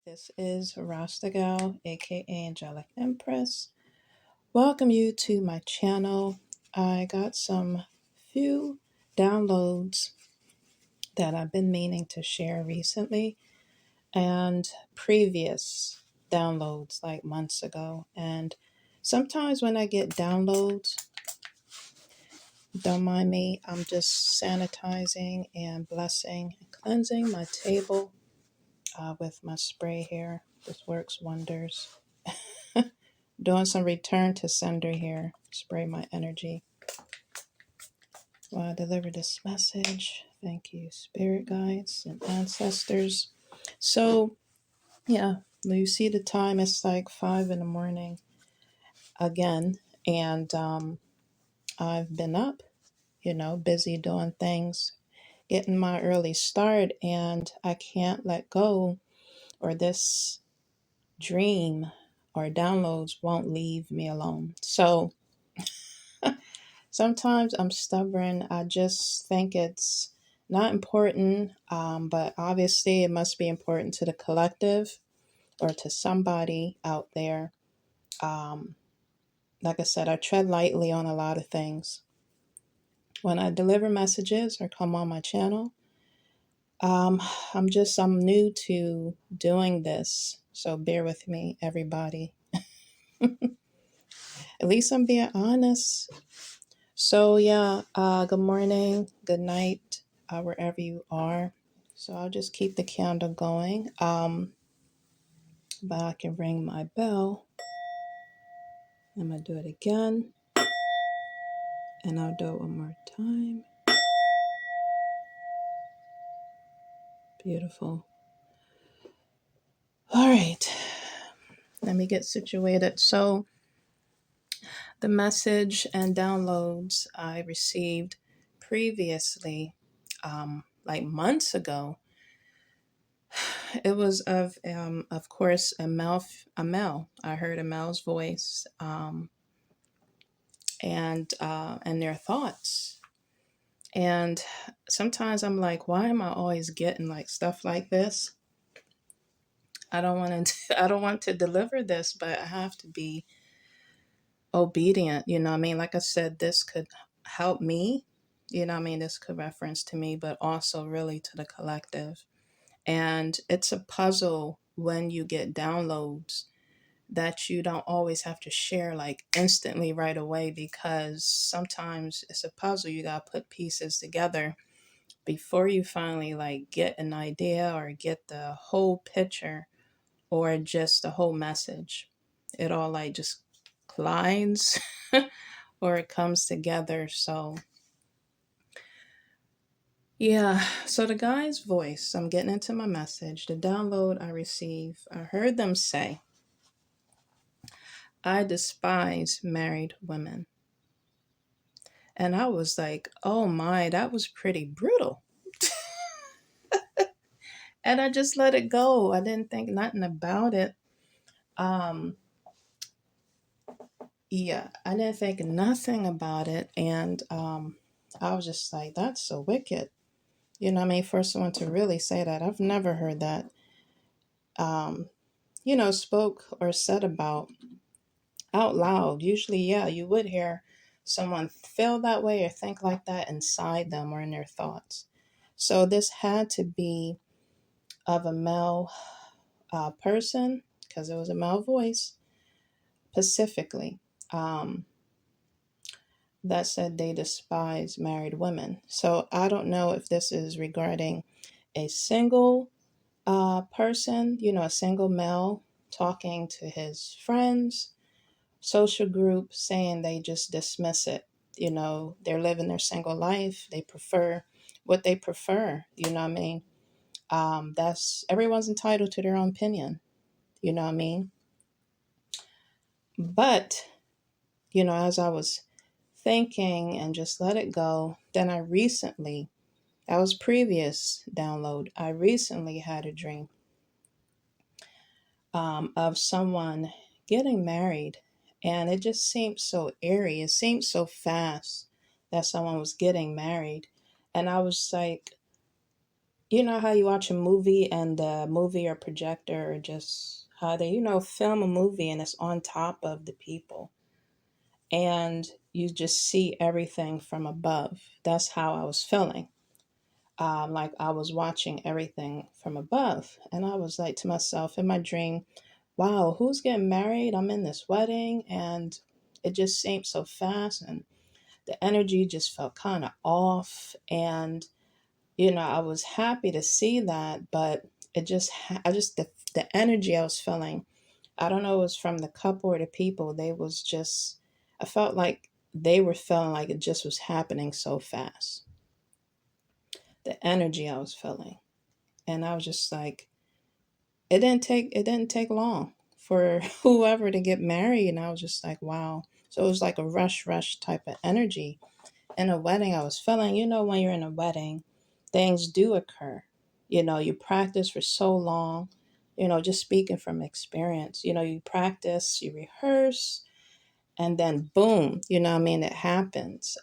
This is Rastagal, aka Angelic Empress. Welcome you to my channel. I got some few downloads that I've been meaning to share recently and previous downloads like months ago. And sometimes when I get downloads, don't mind me, I'm just sanitizing and blessing and cleansing my table with my spray here. This works wonders. Doing some return to sender here. Spray my energy while I deliver this message. Thank you, spirit guides and ancestors. So, yeah, you see the time, it's like 5 in the morning again. And I've been up, busy doing things, getting my early start, and I can't let go, or this dream or downloads won't leave me alone. So, sometimes I'm stubborn. I just think it's not important, but obviously it must be important to the collective or to somebody out there. Um, like I said, I tread lightly on a lot of things. When I deliver messages or come on my channel, um, I'm new to doing this. So bear with me, everybody. At least I'm being honest. So yeah, good morning, good night, wherever you are. So I'll just keep the candle going. But I can ring my bell. I'm gonna do it again, and I'll do it one more time. Beautiful. All right, let me get situated. So the message and downloads I received previously, like months ago, it was of course, a male. I heard a male's voice, and their thoughts. And sometimes I'm like, why am I always getting like stuff like this? I don't want to. I don't want to deliver this, but I have to be obedient. You know what I mean? Like I said, this could help me. You know what I mean? This could reference to me, but also really to the collective. And it's a puzzle when you get downloads that you don't always have to share like instantly right away, because sometimes it's a puzzle. You got to put pieces together before you finally like get an idea or get the whole picture or just the whole message. It all like just collides or it comes together. So yeah, so the guy's voice, I'm getting into my message, the download I received, I heard them say, I despise married women. And I was like, oh my, that was pretty brutal. And I just let it go. I didn't think nothing about it. Um, yeah, I didn't think nothing about it. And I was just like, that's so wicked. You know what I mean? For someone to really say that, I've never heard that, um, spoke or said about out loud. Usually, yeah, you would hear someone feel that way or think like that inside them or in their thoughts. So this had to be of a male person, because it was a male voice specifically, um, that said they despise married women. So I don't know if this is regarding a single person, a single male talking to his friends, social group, saying they just dismiss it. They're living their single life. They prefer what they prefer. You know what I mean? That's everyone's entitled to their own opinion. You know what I mean? But, as I was thinking and just let it go, then that was previous download, I recently had a dream of someone getting married. And it just seemed so eerie. It seemed so fast that someone was getting married. And I was like, You know how you watch a movie and the movie or projector or just how they, film a movie and it's on top of the people and you just see everything from above. That's how I was feeling. Like I was watching everything from above. And I was like to myself in my dream, wow, who's getting married? I'm in this wedding and it just seemed so fast and the energy just felt kind of off. And, I was happy to see that, but the energy I was feeling, I don't know, it was from the couple or the people. They was just, I felt like they were feeling like it just was happening so fast. The energy I was feeling. And I was just like, it didn't take long for whoever to get married. And I was just like, wow. So it was like a rush type of energy. In a wedding I was feeling, when you're in a wedding, things do occur. You practice for so long, just speaking from experience. You practice, you rehearse, and then boom, it happens.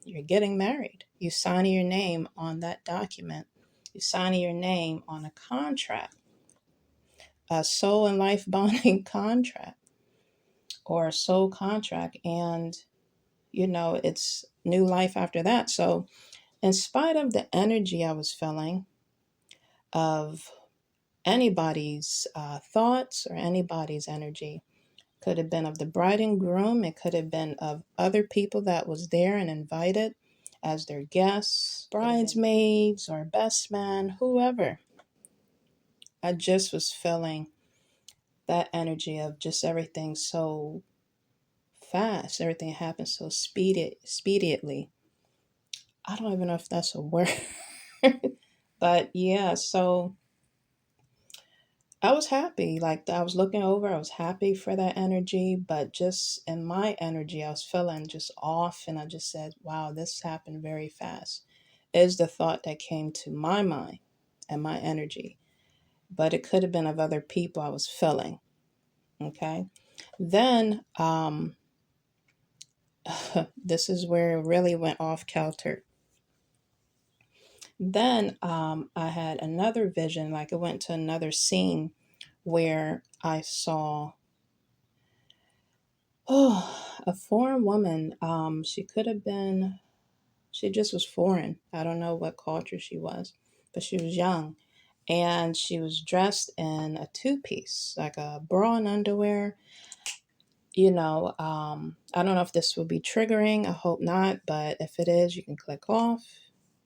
You're getting married. You sign your name on that document. You sign your name on a contract, a soul and life bonding contract or a soul contract. And, it's new life after that. So, in spite of the energy I was feeling of anybody's thoughts or anybody's energy, could have been of the bride and groom, it could have been of other people that was there and invited as their guests, bridesmaids or best man, whoever. I just was feeling that energy of just everything so fast, everything happens so speedily. I don't even know if that's a word. But yeah, so I was happy. Like I was looking over, I was happy for that energy, but just in my energy, I was feeling just off. And I just said, wow, this happened very fast, is the thought that came to my mind and my energy. But it could have been of other people I was feeling. Okay. Then, this is where it really went off kilter. Then I had another vision, like it went to another scene where I saw, a foreign woman. She could have been, she just was foreign. I don't know what culture she was, but she was young. And she was dressed in a two piece, like a bra and underwear. I don't know if this will be triggering. I hope not. But if it is, you can click off.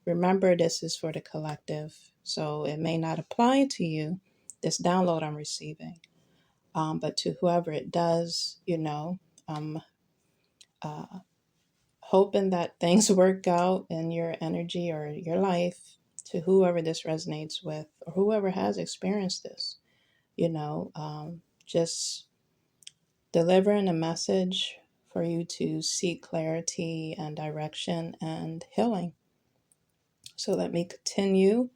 Remember, this is for the collective. So it may not apply to you, this download I'm receiving. But to whoever it does, I'm uh, hoping that things work out in your energy or your life to whoever this resonates with or whoever has experienced this, just delivering a message for you to seek clarity and direction and healing. So let me continue.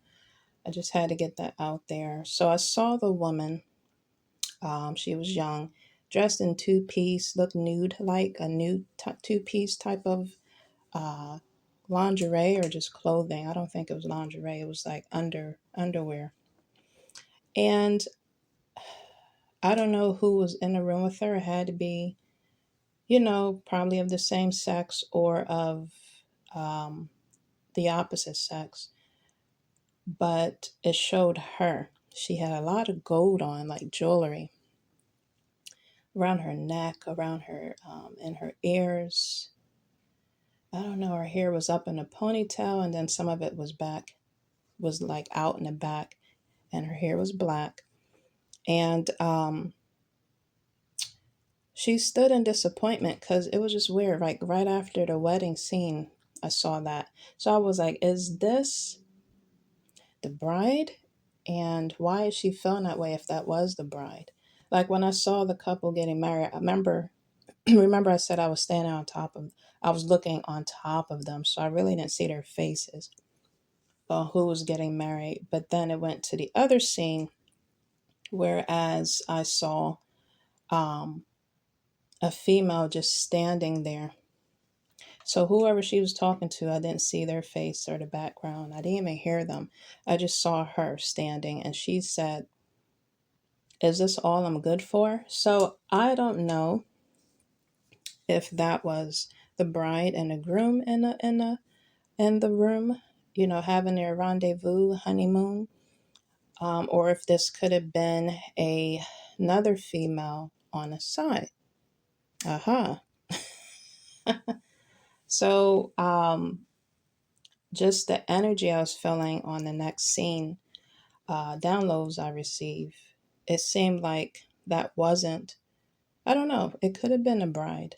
I just had to get that out there. So I saw the woman. She was young, dressed in two piece, looked nude, like a nude two piece type of uh, lingerie or just clothing. I don't think it was lingerie. It was like underwear. And I don't know who was in the room with her. It had to be, probably of the same sex or of um, the opposite sex. But it showed her. She had a lot of gold on, like jewelry, around her neck, around her, in her ears. I don't know. Her hair was up in a ponytail, and then some of it was back, was like out in the back, and her hair was black. And she stood in disappointment because it was just weird. Like right after the wedding scene, I saw that. So I was like, is this the bride? And why is she feeling that way if that was the bride? Like when I saw the couple getting married, I remember remember I said I was standing on top of, I was looking on top of them. So I really didn't see their faces, who was getting married. But then it went to the other scene, whereas I saw um, a female just standing there. So whoever she was talking to, I didn't see their face or the background. I didn't even hear them. I just saw her standing, and she said, "Is this all I'm good for?" So I don't know if that was the bride and the groom in the room, having their rendezvous honeymoon, or if this could have been another female on the side. Aha. So just the energy I was feeling on the next scene, downloads I received, it seemed like that wasn't, I don't know, it could have been a bride,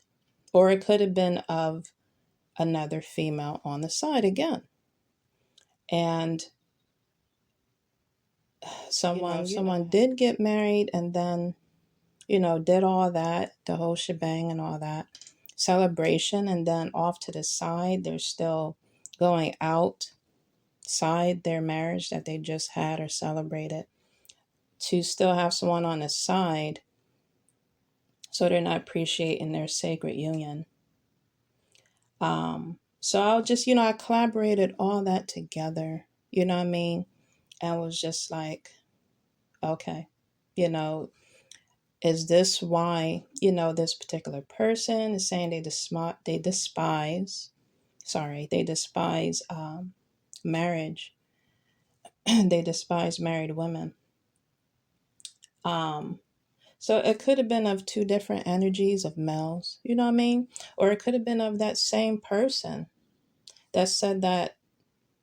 or it could have been of another female on the side again. And someone did get married and then, did all that, the whole shebang and all that celebration, and then off to the side, they're still going outside their marriage that they just had or celebrated to still have someone on the side, so they're not appreciating their sacred union. So I'll just, I collaborated all that together, you know what I mean? And was just like, okay, you know, is this why, this particular person is saying they despise marriage, they despise married women. Um, so it could have been of two different energies of males, you know what I mean? Or it could have been of that same person that said that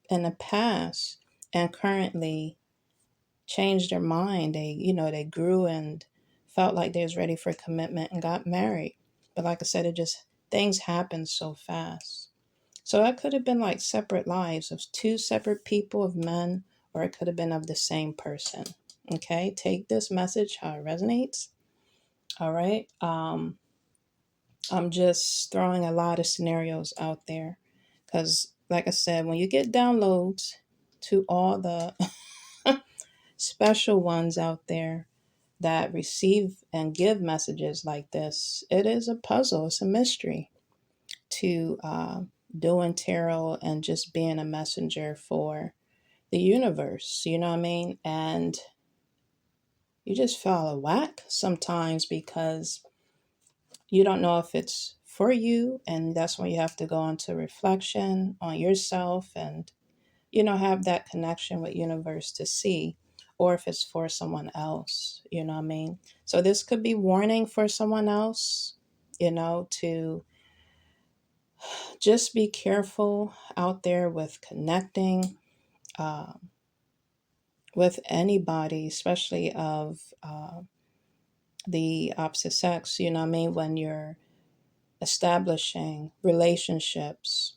in the past and currently changed their mind. They grew and felt like they was ready for commitment and got married. But like I said, things happen so fast. So it could have been like separate lives of two separate people, of men, or it could have been of the same person. Okay, take this message how it resonates. All right. I'm just throwing a lot of scenarios out there because, like I said, when you get downloads to all the special ones out there that receive and give messages like this, it is a puzzle, it's a mystery to doing tarot and just being a messenger for the universe, you know what I mean? And you just feel a whack sometimes because you don't know if it's for you, and that's when you have to go into reflection on yourself and have that connection with universe to see, or if it's for someone else, you know what I mean? So this could be warning for someone else, to just be careful out there with connecting uh, with anybody, especially of the opposite sex, you know what I mean? When you're establishing relationships,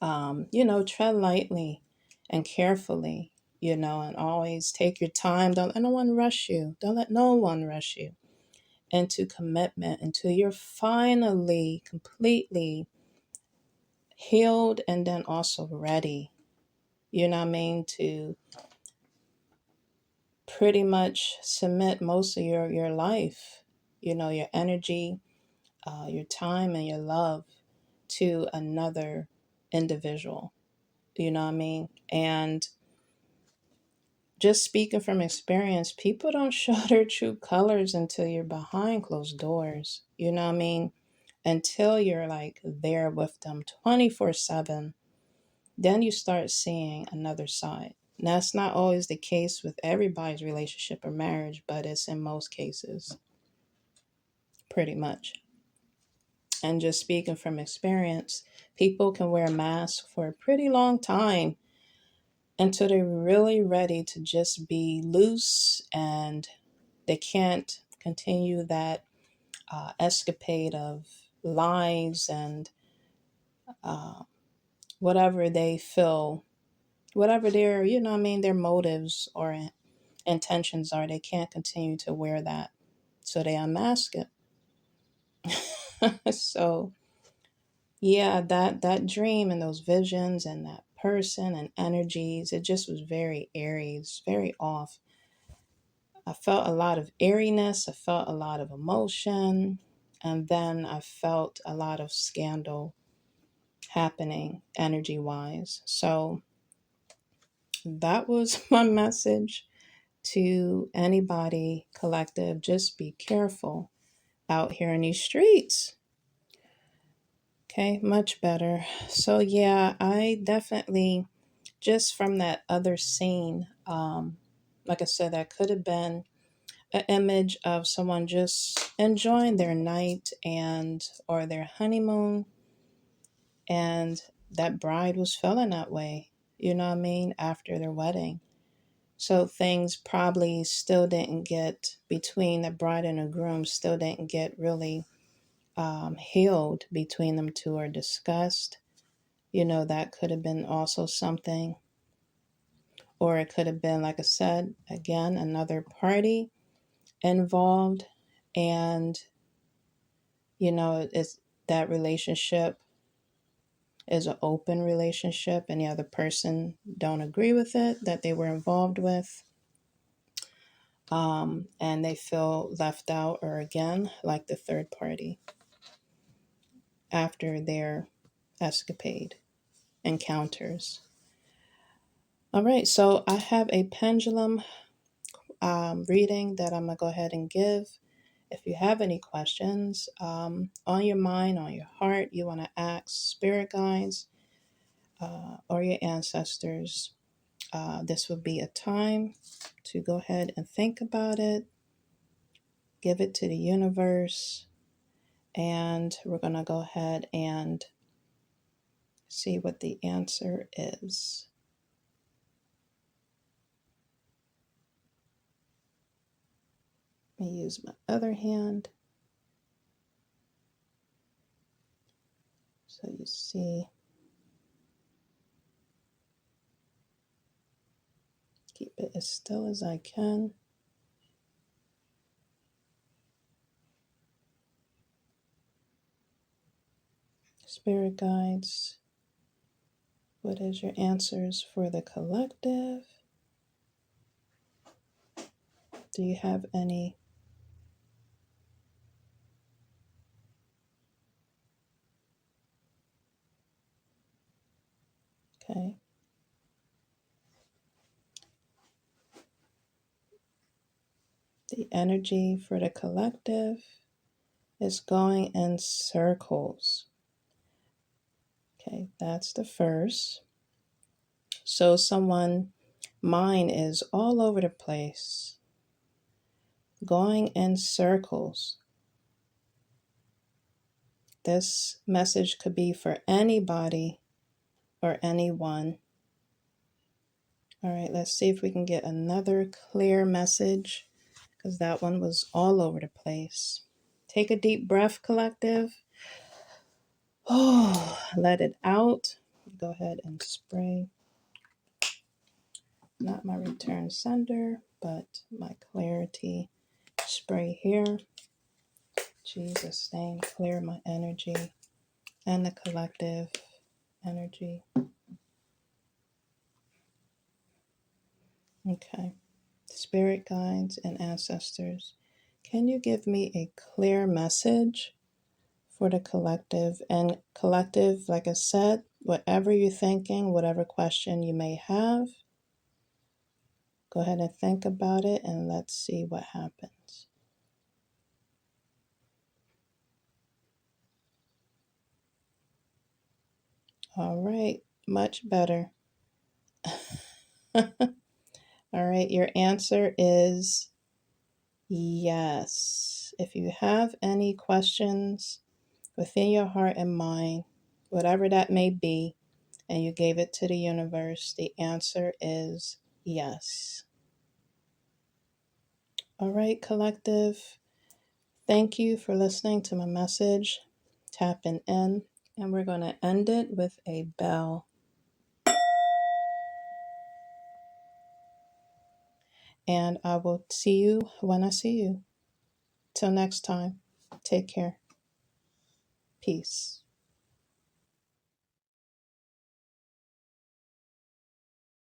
tread lightly and carefully, and always take your time. Don't let no one rush you. Don't let no one rush you into commitment until you're finally completely healed and then also ready, you know what I mean, to pretty much submit most of your life, your energy, your time, and your love to another individual, you know what I mean? And just speaking from experience, people don't show their true colors until you're behind closed doors. You know what I mean? Until you're like there with them 24/7, then you start seeing another side. Now, that's not always the case with everybody's relationship or marriage, but it's in most cases, pretty much. And just speaking from experience, people can wear masks for a pretty long time until they're really ready to just be loose, and they can't continue that escapade of lies and uh, whatever they feel, whatever their, what I mean, their motives or intentions are. They can't continue to wear that, so they unmask it. So yeah, that dream and those visions and that person and energies, it just was very Aries, very off. I felt a lot of airiness, I felt a lot of emotion, and then I felt a lot of scandal happening energy wise. So that was my message to anybody, collective. Just be careful out here in these streets. Okay, much better. So yeah, I definitely, just from that other scene, like I said, that could have been an image of someone just enjoying their night and or their honeymoon, and that bride was feeling that way, you know what I mean, after their wedding. So things probably still didn't get, between the bride and the groom, still didn't get really healed between them two, or discussed. You know, that could have been also something. Or it could have been, like I said, again, another party involved. And, you know, it's that relationship is an open relationship and the other person don't agree with it that they were involved with. And they feel left out, or again, like the third party after their escapade encounters. All right, so I have a pendulum reading that I'm going to go ahead and give. If you have any questions on your mind, on your heart, you want to ask spirit guides or your ancestors, this would be a time to go ahead and think about it, give it to the universe, and we're going to go ahead and see what the answer is. Let me use my other hand so you see. Keep it as still as I can. Spirit guides, what is your answers for the collective? Do you have any? Okay. The energy for the collective is going in circles. Okay, that's the first. So someone mind is all over the place, going in circles. This message could be for anybody or anyone. All right, let's see if we can get another clear message, because that one was all over the place. Take a deep breath, collective. Oh, let it out. Go ahead and spray. Not my return sender, but my clarity spray here. Jesus' name, clear my energy and the collective energy. Okay. Spirit guides and ancestors, can you give me a clear message for the collective? And collective, like I said, whatever you're thinking, whatever question you may have, go ahead and think about it and let's see what happens. All right, much better. All right, your answer is yes. If you have any questions within your heart and mind, whatever that may be, and you gave it to the universe, the answer is yes. All right, collective. Thank you for listening to my message, tapping in, and we're going to end it with a bell. And I will see you when I see you. Till next time, take care. Peace.